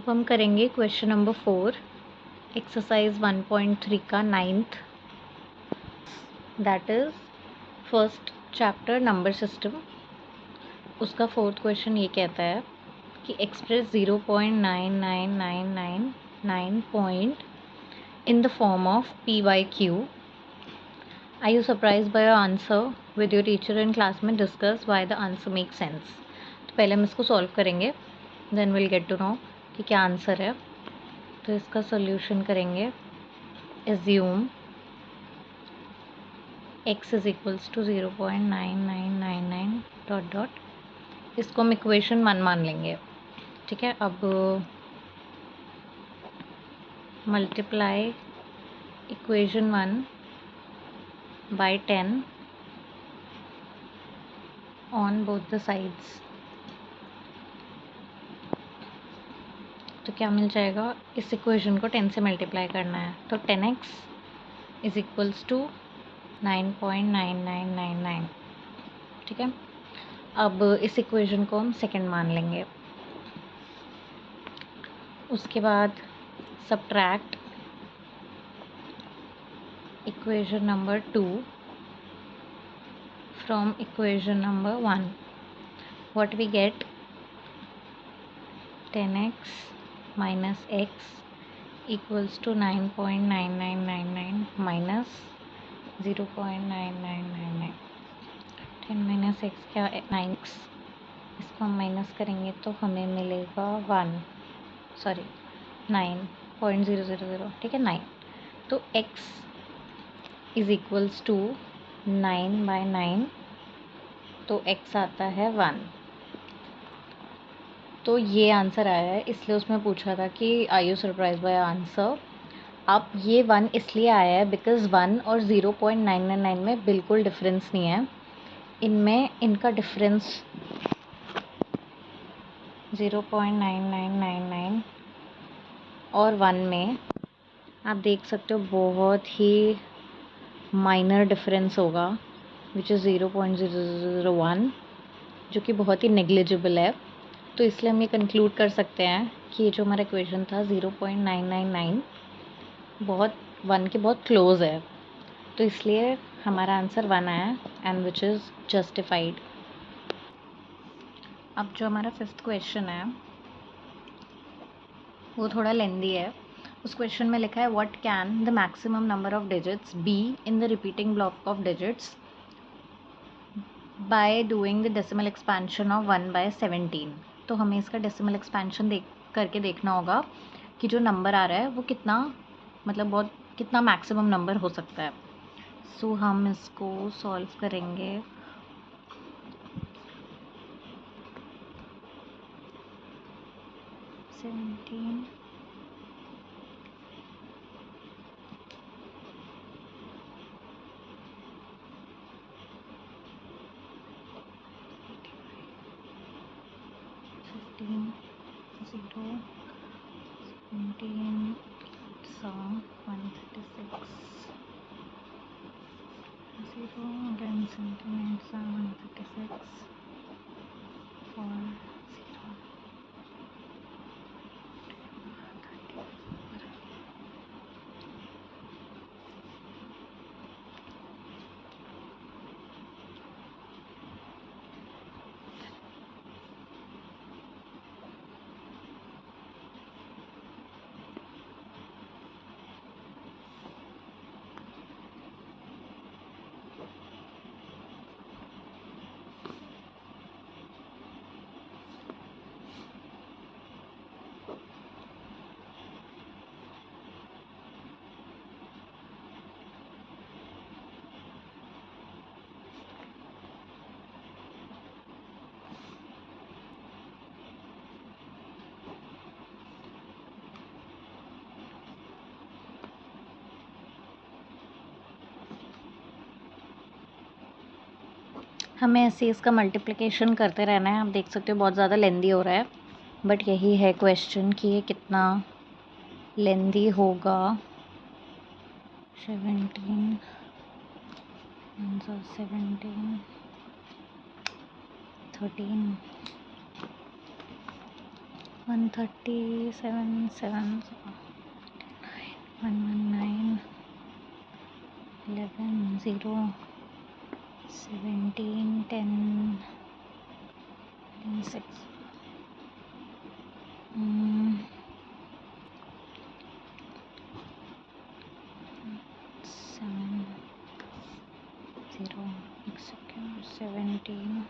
अब हम करेंगे क्वेश्चन नंबर 4 एक्सरसाइज 1.3 का 9th, that is first chapter number system. उसका 4th क्वेश्चन ये कहता है कि express 0.99999 point in the form of p by q. Are you surprise by your answer? With your teacher in class में discuss why the answer make sense. तो पहले हम इसको सॉल्व करेंगे, then will get to know कि क्या answer है। तो इसका सोल्यूशन करेंगे। Assume x is equals to 0.9999 dot dot, इसको हम इक्वेशन 1 मान लेंगे। ठीक है, अब multiply equation 1 by 10 on both the sides. तो क्या मिल जाएगा, इस इक्वेशन को 10 से मल्टीप्लाई करना है, तो 10x इज इक्वल्स टू 9.9999। ठीक है, अब इस इक्वेशन को हम सेकंड मान लेंगे। उसके बाद subtract equation number 2 from equation number 1। What we get, 10x minus x equals to 9.9999 minus 0.9999। 10 minus x क्या है, 9x। इसको हम माइनस करेंगे तो हमें मिलेगा 9.000। ठीक है, 9। तो x इज इक्वल्स टू 9/9, तो x आता है 1। तो ये आंसर आया है, इसलिए उसमें पूछा था कि are you surprise by answer. अब ये 1 इसलिए आया है बिकॉज 1 और 0.999 में बिल्कुल डिफरेंस नहीं है। इनमें इनका डिफरेंस 0.9999 और 1 में आप देख सकते हो बहुत ही माइनर डिफरेंस होगा, विच इज़ 0.001, जो कि बहुत ही नेग्लिजिबल है। तो इसलिए हम ये कंक्लूड कर सकते हैं कि ये जो हमारा इक्वेशन था 0.999 बहुत 1 के बहुत क्लोज है। तो इसलिए हमारा आंसर 1 आया, एंड विच इज़ जस्टिफाइड। अब जो हमारा 5th क्वेश्चन है वो थोड़ा लेंदी है। उस क्वेश्चन में लिखा है what can the maximum number of digits be in the repeating block of digits by doing the decimal expansion of 1/17। तो हमें इसका डेसिमल एक्सपेंशन करके देखना होगा कि जो नंबर आ रहा है वो कितना, मतलब बहुत कितना मैक्सिमम नंबर हो सकता है। सो हम इसको सॉल्व करेंगे। सेवेंटीन जीरो 17 136 0 again 17 136 4 0 हमें ऐसे इसका मल्टीप्लिकेशन करते रहना है। आप देख सकते हो बहुत ज़्यादा लेंदी हो रहा है, बट यही है क्वेश्चन कि ये कितना लेंदी होगा। 17 17 13 137 7 119 11 0 17 10 6 7 0 execute 17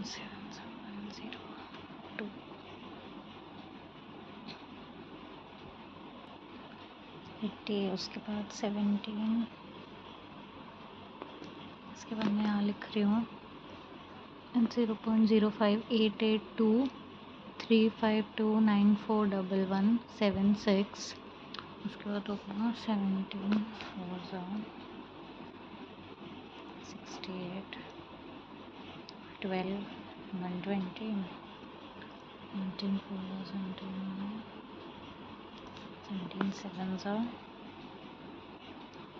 7 7 0 2 80 उसके बाद 17 इसके बाद मैं यहाँ लिख रही हूँ 0.05882 352941176 उसके बाद होगा 17 4 68 12 120 19 4 17 17 7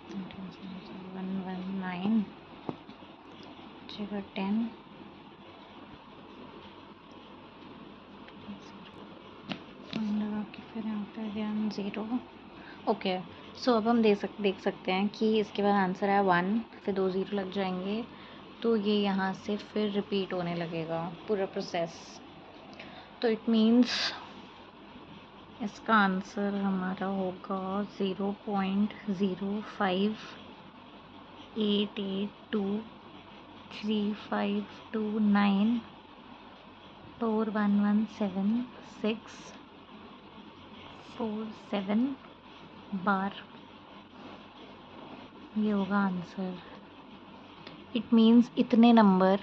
17 119 जगह 10 लगा के फिर यहाँ पे अगेन 0। ओके, सो अब हम देख सकते हैं कि इसके बाद आंसर है 1, फिर 2 0 लग जाएंगे, तो ये यहाँ से फिर रिपीट होने लगेगा पूरा प्रोसेस। तो इट मीन्स इसका आंसर हमारा होगा 0.0588235294117 बार। ये होगा आंसर। इट मीन्स इतने नंबर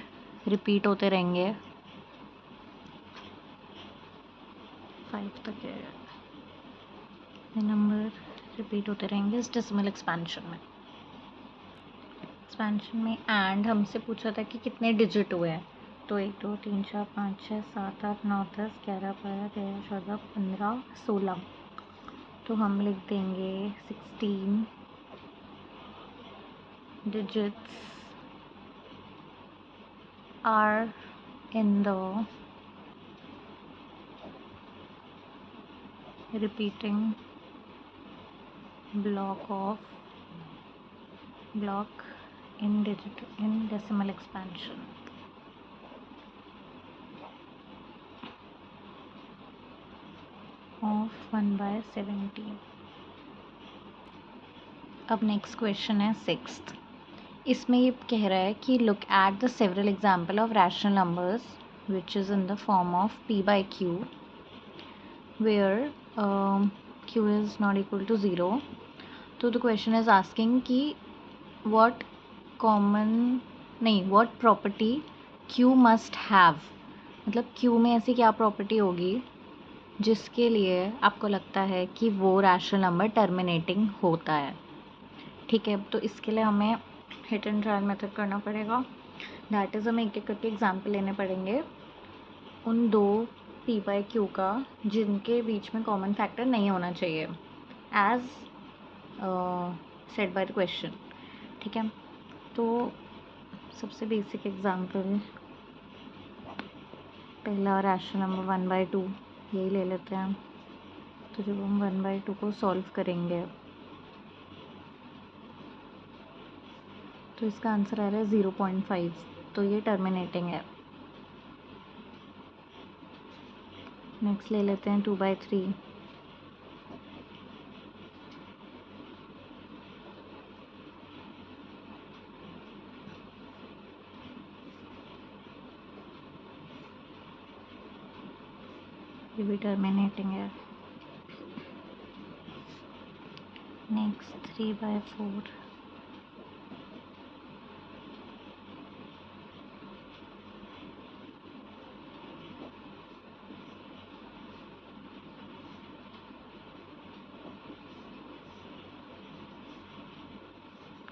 रिपीट होते रहेंगे 5 तक है, ये नंबर रिपीट होते रहेंगे इस डेसिमल एक्सपेंशन में। एंड हमसे पूछा था कि कितने डिजिट हुए हैं, तो 1 2 3 4 5 6 7 8 9 10 11 12 13 14 15 16, तो हम लिख देंगे 16 digits are in the repeating block in decimal expansion of 1/17। अब नेक्स्ट क्वेश्चन है 6th। इसमें ये कह रहा है कि look at the several example of rational numbers which is in the form of p/q where q is not equal to 0। तो the question is asking कि what property q must have, मतलब q में ऐसी क्या property होगी जिसके लिए आपको लगता है कि वो रैशनल नंबर टर्मिनेटिंग होता है। ठीक है, तो इसके लिए हमें हिट एंड ट्रायल मेथड करना पड़ेगा। दैट इज़ हमें एक एक करके एग्जाम्पल लेने पड़ेंगे उन दो p/q का जिनके बीच में कॉमन फैक्टर नहीं होना चाहिए as said by the question. ठीक है, तो सबसे बेसिक एग्जाम्पल पहला रैशनल नंबर 1/2 यही ले लेते हैं। तो जब हम 1/2 को सॉल्व करेंगे तो इसका आंसर आ रहा है 0.5, तो ये टर्मिनेटिंग है। नेक्स्ट ले लेते हैं 2/3। ये भी टर्मिनेटिंग है। नेक्स्ट 3/4।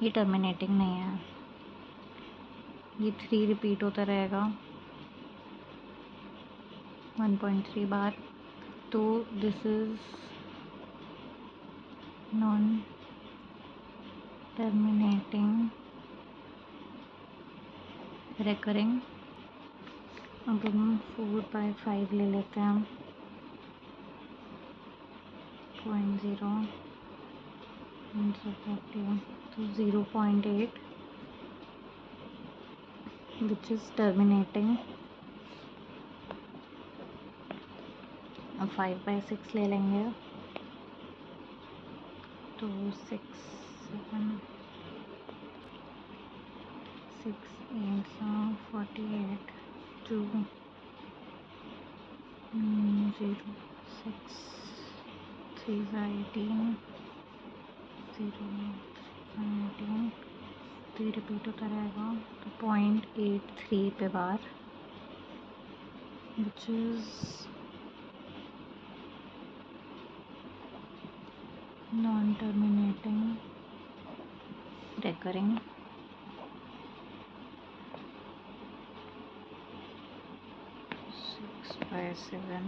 ये टर्मिनेटिंग नहीं है, ये 3 रिपीट होता रहेगा 1.3 बार, तो this is non terminating recurring अब हम 4/5 ले लेते हैं, 0.0 तो 0.8 which is terminating. अब 5/6 ले लेंगे तो 6 7 6 8 48 2 0 6 3 18 0 18 तो रिपीट होता रहेगा तो 0.83 पे बार which is non-terminating recurring. 6/7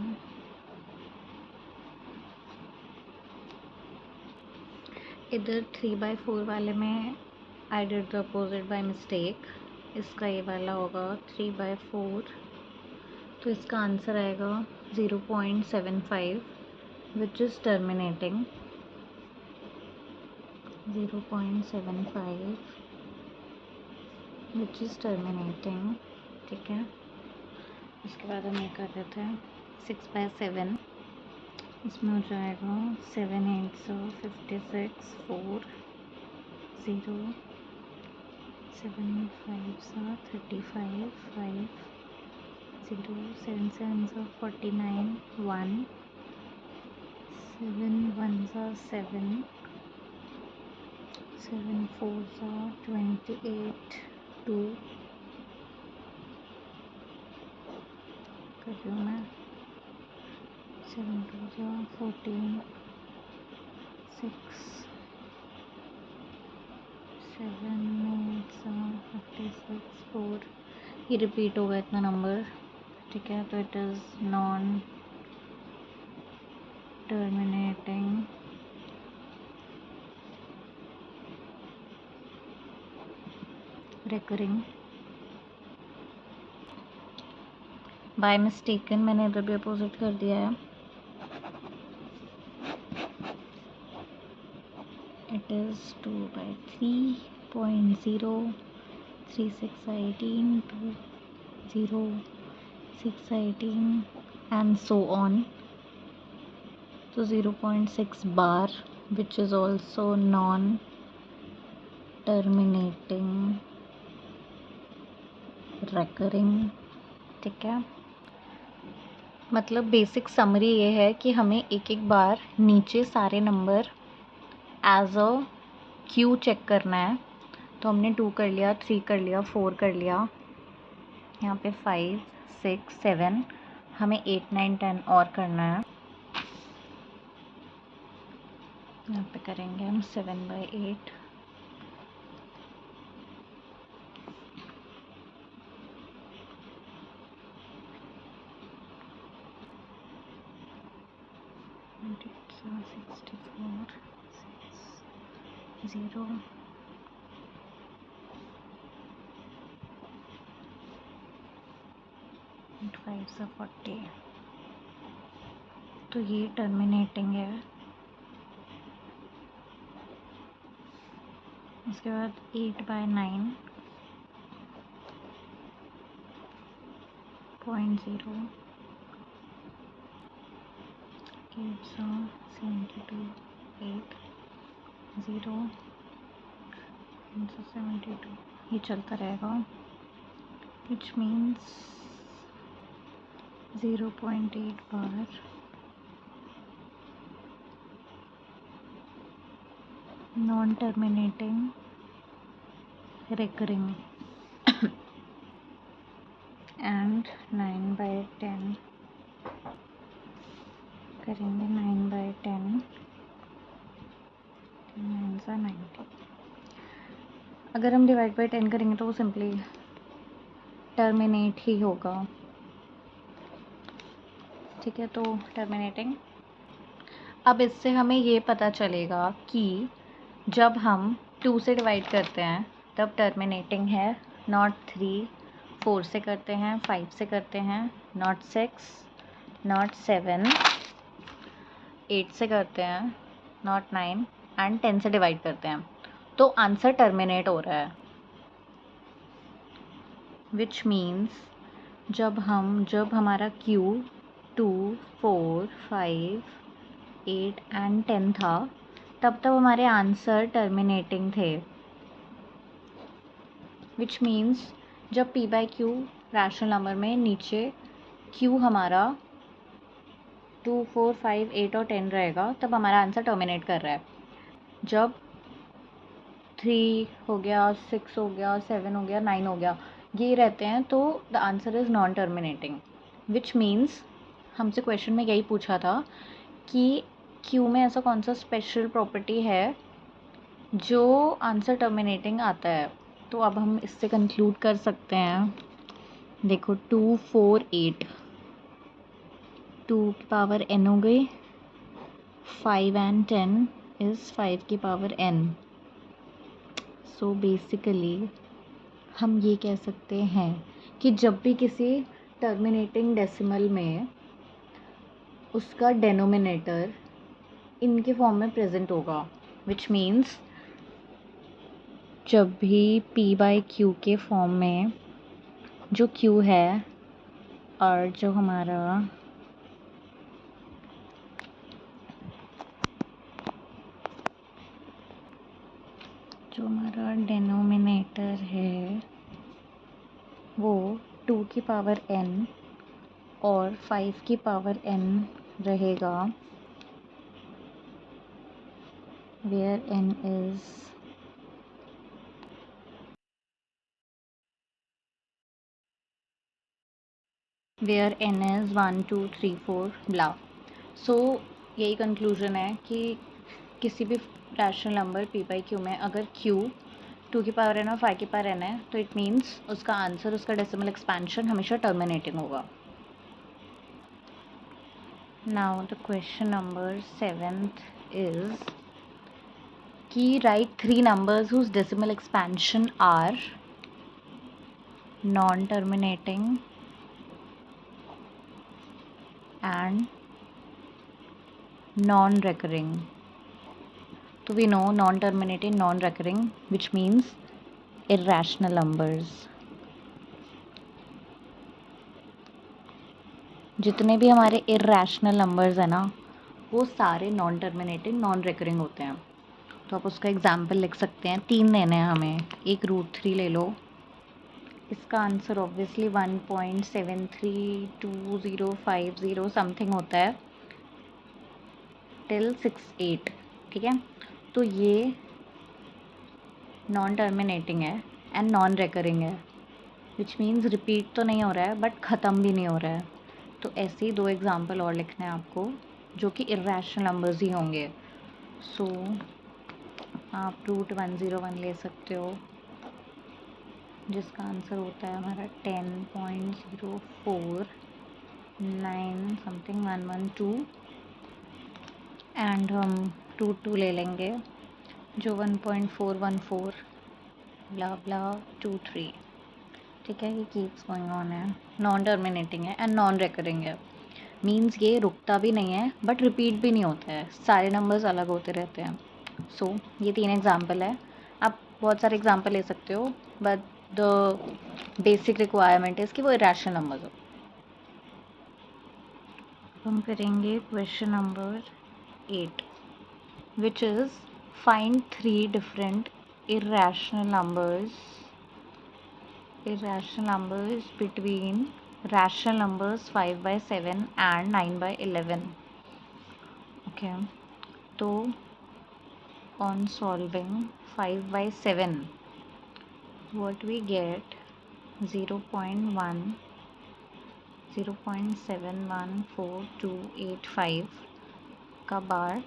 इधर 3/4 वाले में I did the opposite by mistake. इसका ये वाला होगा 3/4 तो इसका आंसर आएगा 0.75 which is terminating. 0.75 which is terminating. ठीक है, उसके बाद हम ये कर देते हैं 6/7. इसमें हो जाएगा 7 8 56 4 0 7 5 35 5 0 7 7 49 1 7 1 7 7 4 28 2 कर रही हूँ मैं 7 2 14 6 7 8 56 4 ये रिपीट होगा इतना नंबर. ठीक है, तो it is non terminating recurring. By mistaken मैंने इधर भी अपोजिट कर दिया है. It is 2/3.0 3618 2 0 618 and so on. So 0.6 bar which is also non-terminating recurring. ठीक है, मतलब बेसिक समरी ये है कि हमें एक एक बार नीचे सारे number as a Q check करना है. तो हमने 2 कर लिया, 3 कर लिया, 4 कर लिया, यहाँ पे 5 6 7, हमें 8 9 10 और करना है. यहाँ पे करेंगे हम 7/8. And it's 64 6 0 and 5 40. तो ये टर्मिनेटिंग है. उसके बाद 8/9 0.0 8 72 8 0 72. ये चलता रहेगा which means 0.8 bar non-terminating recurring. and 9/10 करेंगे. 9/10 9 90. अगर हम डिवाइड बाय 10 करेंगे तो वो सिंपली टर्मिनेट ही होगा. ठीक है, तो टर्मिनेटिंग. अब इससे हमें ये पता चलेगा कि जब हम 2 से डिवाइड करते हैं तब टर्मिनेटिंग है, नॉट 3 4 से करते हैं, 5 से करते हैं, नॉट 6, नॉट 7, 8 से करते हैं, नॉट 9 एंड 10 से डिवाइड करते हैं, तो आंसर टर्मिनेट हो रहा है। विच मीन्स जब हमारा Q 2, 4, 5, 8 एंड 10 था, तब हमारे आंसर टर्मिनेटिंग थे। विच मीन्स जब P by Q rational number में नीचे Q हमारा 2, 4, 5, 8 और 10 रहेगा, तब हमारा आंसर टर्मिनेट कर रहा है। जब 3 हो गया, 6 हो गया, 7 हो गया, 9 हो गया, ये रहते हैं, तो the answer is non terminating. Which means हमसे क्वेश्चन में यही पूछा था कि Q में ऐसा कौन सा स्पेशल प्रॉपर्टी है जो आंसर टर्मिनेटिंग आता है। तो अब हम इससे कंक्लूड कर सकते हैं, देखो 2, 4, 8, 2 की पावर n हो गई, 5 एंड 10 इज़ 5 की पावर n। सो बेसिकली हम ये कह सकते हैं कि जब भी किसी टर्मिनेटिंग डेसिमल में उसका डेनोमिनेटर इनके फॉर्म में प्रेजेंट होगा, विच मीन्स जब भी P बाई Q के फॉर्म में जो Q है और जो हमारा डेनोमिनेटर है वो 2 की पावर n और 5 की पावर n रहेगा, where n is where n is 1, 2, 3, 4 ब्ला। सो यही कंक्लूजन है कि किसी भी rational number P by Q में अगर Q 2 की पावर n और 5 की पावर n है, तो इट मीन्स उसका आंसर, उसका डेसिमल एक्सपेंशन हमेशा टर्मिनेटिंग होगा। Now the question number 7th is कि right 3 numbers whose decimal expansion are non terminating and non recurring. So we know non terminating, non recurring, which means irrational numbers. जितने भी हमारे irrational numbers है ना, वो सारे non terminating, non recurring होते हैं। तो आप उसका एग्जाम्पल लिख सकते हैं, 3 लेने हैं हमें, एक √3 ले लो, इसका आंसर ऑब्वियसली 1.732050 समथिंग होता है टिल 68, ठीक है। तो ये नॉन टर्मिनेटिंग है एंड नॉन रेकरिंग है, विच मीन्स रिपीट तो नहीं हो रहा है बट ख़त्म भी नहीं हो रहा है। तो ऐसे ही 2 एग्जाम्पल और लिखने हैं आपको जो कि इर्रेशनल नंबर्स ही होंगे। सो आप √101 ले सकते हो, जिसका आंसर होता है हमारा 10.0491 समथिंग 112 एंड हम √2 ले लेंगे जो 1.414 ब्ला ब्ला 23, ठीक है। ये कीप्स गोइंग ऑन है, नॉन टर्मिनेटिंग है एंड नॉन रेकरिंग है, मीन्स ये रुकता भी नहीं है बट रिपीट भी नहीं होता है, सारे नंबर्स अलग होते रहते हैं। सो ये 3 एग्जाम्पल है, आप बहुत सारे एग्जाम्पल ले सकते हो but the basic requirement is कि वो इरेशनल नंबर्स हो। हम करेंगे question number 8, which is find 3 different irrational numbers between rational numbers 5/7 and 9/11. Okay, so on solving 5/7 what we get 0.1 0.714285 का बार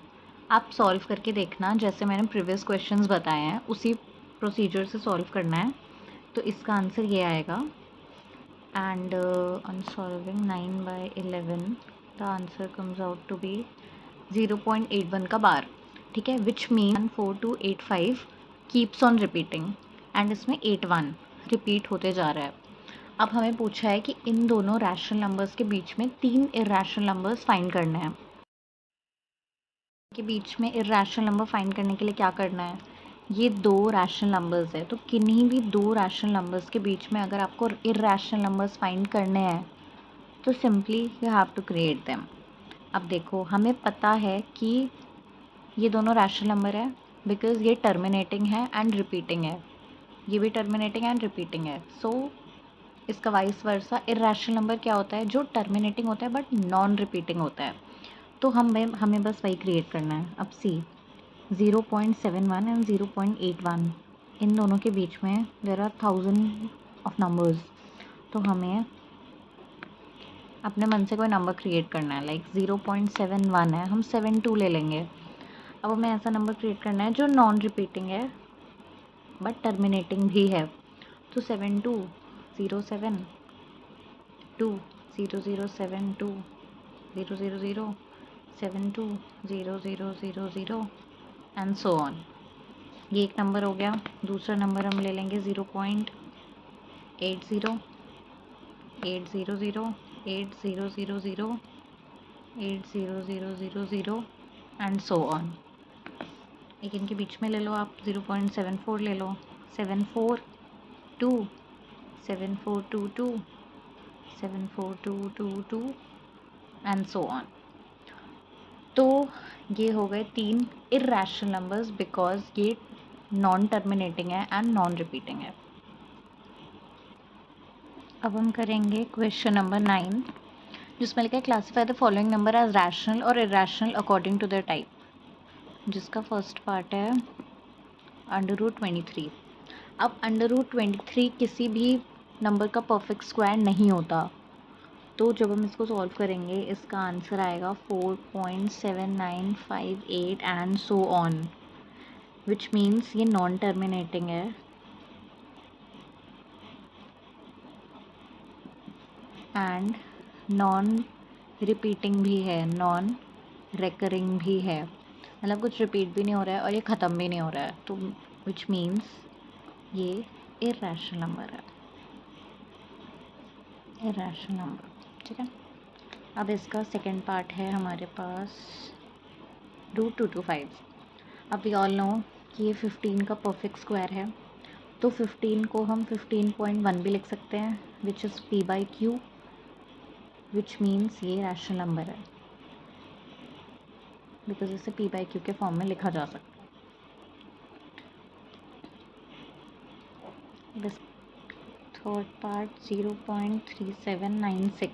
आप सॉल्व करके देखना, जैसे मैंने प्रीवियस क्वेश्चंस बताए हैं उसी प्रोसीजर से सॉल्व करना है, तो इसका आंसर ये आएगा। And on solving 9/11 the answer comes out to be 0.81 का बार, ठीक है, which mean 4285 keeps on repeating and इसमें 81 रिपीट होते जा रहा है। अब हमें पूछा है कि इन दोनों रैशनल नंबर्स के बीच में 3 इर्रेशनल नंबर्स फाइंड करने हैं। के बीच में इर्रेशनल नंबर फाइंड करने के लिए क्या करना है, ये 2 रैशनल नंबर्स है, तो किन्हीं भी 2 रैशनल नंबर्स के बीच में अगर आपको इर्रेशनल नंबर्स फाइंड करने हैं तो simply you have to create them. अब देखो हमें पता है कि ये दोनों रैशनल नंबर है बिकॉज ये टर्मिनेटिंग है एंड रिपीटिंग है, ये भी टर्मिनेटिंग एंड रिपीटिंग है। सो इसका वाइस वर्सा इर्रेशनल नंबर क्या होता है, जो टर्मिनेटिंग होता है बट नॉन रिपीटिंग होता है। तो हमें बस वही क्रिएट करना है। अब सी 0.71 एंड 0.81 इन दोनों के बीच में देयर आर 1000 ऑफ नंबर्स, तो हमें अपने मन से कोई नंबर क्रिएट करना है। लाइक 0.71 है, हम 72 ले लेंगे। अब हमें ऐसा नंबर क्रिएट करना है जो नॉन रिपीटिंग है बट टर्मिनेटिंग भी है। तो 7207 2 0072 000 72 0000 एंड सो ऑन। ये एक नंबर हो गया। दूसरा नंबर हम ले लेंगे 0.80 800 8000 8000 एंड सो ऑन। एक इनके बीच में ले लो आप 0.74 ले लो, 742 7422 74222 एंड सो ऑन। तो ये हो गए 3 इर्रेशनल नंबर्स बिकॉज ये नॉन टर्मिनेटिंग है एंड नॉन रिपीटिंग है। अब हम करेंगे क्वेश्चन नंबर 9 जिसमें लिखा है classify the following number as rational और irrational according to the type, जिसका फर्स्ट पार्ट है √23। अब √23 किसी भी नंबर का परफेक्ट स्क्वायर नहीं होता, तो जब हम इसको सॉल्व करेंगे इसका आंसर आएगा 4.7958 and so on, which means ये नॉन टर्मिनेटिंग है एंड नॉन रिपीटिंग भी है, नॉन रेकरिंग भी है, मतलब कुछ रिपीट भी नहीं हो रहा है और ये ख़त्म भी नहीं हो रहा है, तो विच मीन्स ये इर्रेशनल नंबर है, इर्रेशनल नंबर। ठीक है। अब इसका सेकंड पार्ट है हमारे पास √225। अब वी ऑल नो कि ये 15 का परफेक्ट स्क्वायर है, तो 15 को हम 15.1 भी लिख सकते हैं which is p/q, which means ये रैशनल नंबर है बिकॉज इसे p/q के फॉर्म में लिखा जा सकता है। दिस थर्ड पार्ट 0.3796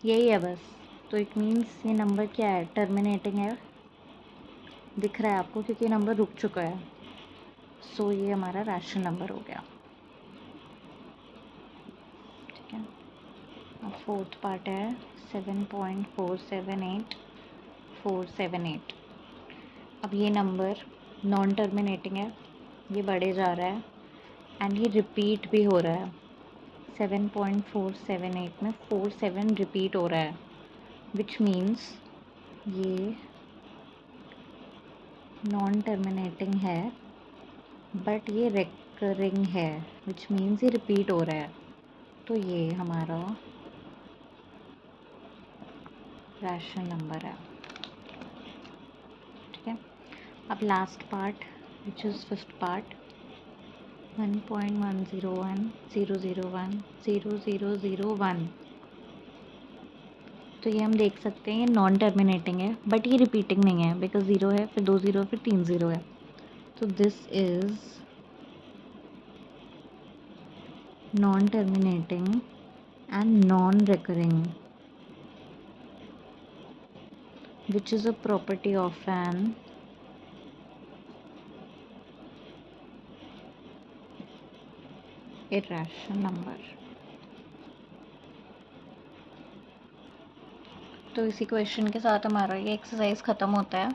यही है बस। तो इट मीन्स ये नंबर क्या है, टर्मिनेटिंग है, दिख रहा है आपको क्योंकि ये नंबर रुक चुका है। सो ये हमारा रैशनल नंबर हो गया। ठीक है। अब फोर्थ पार्ट है 7.478478। अब ये नंबर नॉन टर्मिनेटिंग है, ये बढ़े जा रहा है एंड ये रिपीट भी हो रहा है। 7.478 में 47 रिपीट हो रहा है, विच मीन्स ये नॉन टर्मिनेटिंग है बट ये रेकरिंग है, विच मीन्स ये रिपीट हो रहा है, तो ये हमारा रैशनल नंबर है। ठीक है। अब last part which is fifth part 1.10100100001। तो ये हम देख सकते हैं ये नॉन टर्मिनेटिंग है बट ये रिपीटिंग नहीं है बिकॉज 0 है, फिर 2 0 फिर 3 0 है, तो this is non terminating and non recurring which is a property of an irrational number। तो इसी क्वेश्चन के साथ हमारा ये एक्सरसाइज ख़त्म होता है।